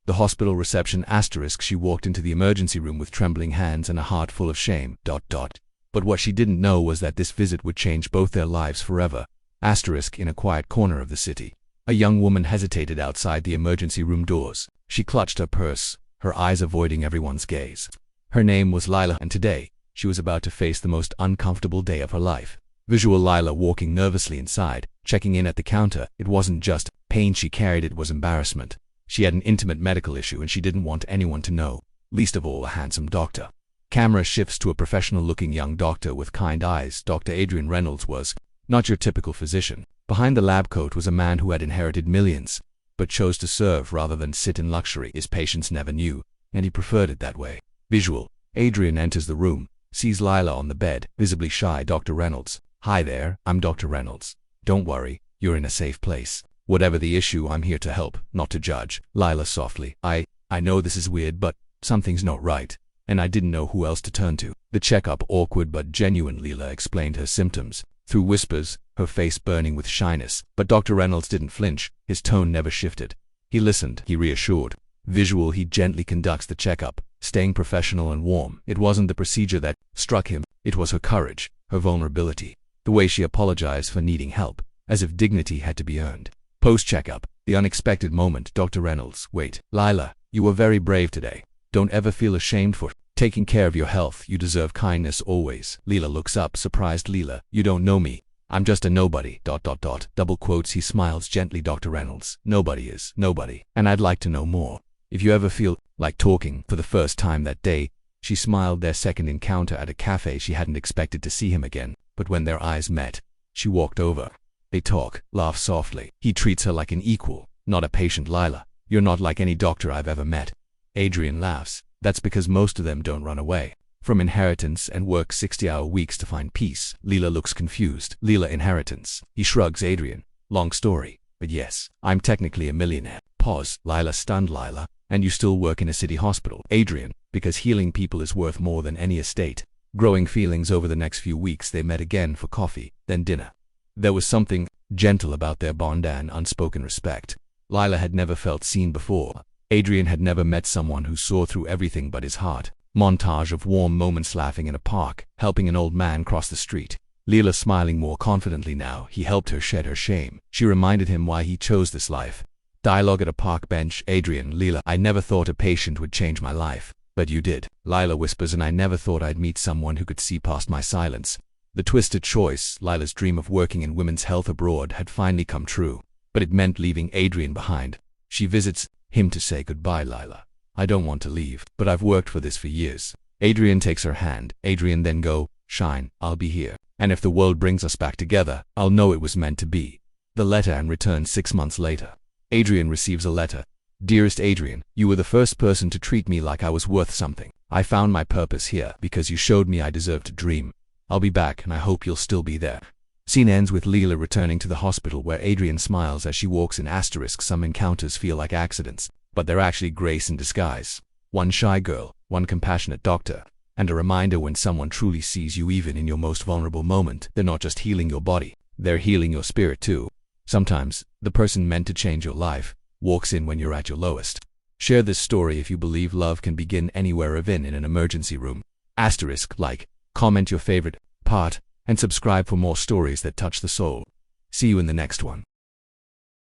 The hospital reception asterisk. She walked into the emergency room with trembling hands and a heart full of shame. But what she didn't know was that this visit would change both their lives forever. Asterisk. In a quiet corner of the city, a young woman hesitated outside the emergency room doors. She clutched her purse, her eyes avoiding everyone's gaze. Her name was Lila, and today, she was about to face the most uncomfortable day of her life. Visual Lila walking nervously inside, checking in at the counter. It wasn't just pain she carried, it was embarrassment. She had an intimate medical issue and she didn't want anyone to know, least of all a handsome doctor. Camera shifts to a professional-looking young doctor with kind eyes. Dr. Adrian Reynolds was not your typical physician. Behind the lab coat was a man who had inherited millions, but chose to serve rather than sit in luxury. His patients never knew, and he preferred it that way. Visual. Adrian enters the room, sees Lila on the bed, visibly shy. Dr. Reynolds. Hi there, I'm Dr. Reynolds. Don't worry, you're in a safe place. Whatever the issue, I'm here to help, not to judge. Lila softly. I know this is weird, but something's not right, and I didn't know who else to turn to. The checkup awkward but genuine. Lila explained her symptoms, through whispers, her face burning with shyness. But Dr. Reynolds didn't flinch, his tone never shifted. He listened, he reassured. Visual. He gently conducts the checkup, staying professional and warm. It wasn't the procedure that struck him, it was her courage, her vulnerability, the way she apologized for needing help, as if dignity had to be earned. Post-checkup, the unexpected moment. Dr. Reynolds. Wait, Lila, you were very brave today. Don't ever feel ashamed for taking care of your health. You deserve kindness always. Lila looks up, surprised. Lila, you don't know me. I'm just a nobody. Double quotes. He smiles gently. Dr. Reynolds. Nobody is nobody, and I'd like to know more. If you ever feel like talking. For the first time that day, she smiled. Their second encounter at a cafe. She hadn't expected to see him again, but when their eyes met, she walked over. They talk, laugh softly. He treats her like an equal, not a patient. Lila, you're not like any doctor I've ever met. Adrian laughs. That's because most of them don't run away from inheritance and work 60-hour weeks to find peace. Lila looks confused. Lila, inheritance. He shrugs. Adrian, long story, but yes, I'm technically a millionaire. Pause. Lila, stunned. Lila, and you still work in a city hospital? Adrian, because healing people is worth more than any estate. Growing feelings. Over the next few weeks they met again for coffee, then dinner. There was something gentle about their bond and unspoken respect. Lila had never felt seen before. Adrian had never met someone who saw through everything but his heart. Montage of warm moments. Laughing in a park, helping an old man cross the street. Lila smiling more confidently now. He helped her shed her shame. She reminded him why he chose this life. Dialogue at a park bench. Adrian. Lila, I never thought a patient would change my life, but you did. Lila whispers. And I never thought I'd meet someone who could see past my silence. The twisted choice. Lila's dream of working in women's health abroad had finally come true, but it meant leaving Adrian behind. She visits him to say goodbye. Lila, I don't want to leave, but I've worked for this for years. Adrian takes her hand. Adrian, then go, shine, I'll be here. And if the world brings us back together, I'll know it was meant to be. The letter and return 6 months later. Adrian receives a letter. Dearest Adrian, you were the first person to treat me like I was worth something. I found my purpose here because you showed me I deserve to dream. I'll be back and I hope you'll still be there. Scene ends with Lila returning to the hospital where Adrian smiles as she walks in. Asterisk. Some encounters feel like accidents, but they're actually grace in disguise. One shy girl, one compassionate doctor, and a reminder when someone truly sees you even in your most vulnerable moment, they're not just healing your body, they're healing your spirit too. Sometimes, the person meant to change your life walks in when you're at your lowest. Share this story if you believe love can begin anywhere, even in an emergency room. Asterisk. Like, comment your favorite part, and subscribe for more stories that touch the soul. See you in the next one.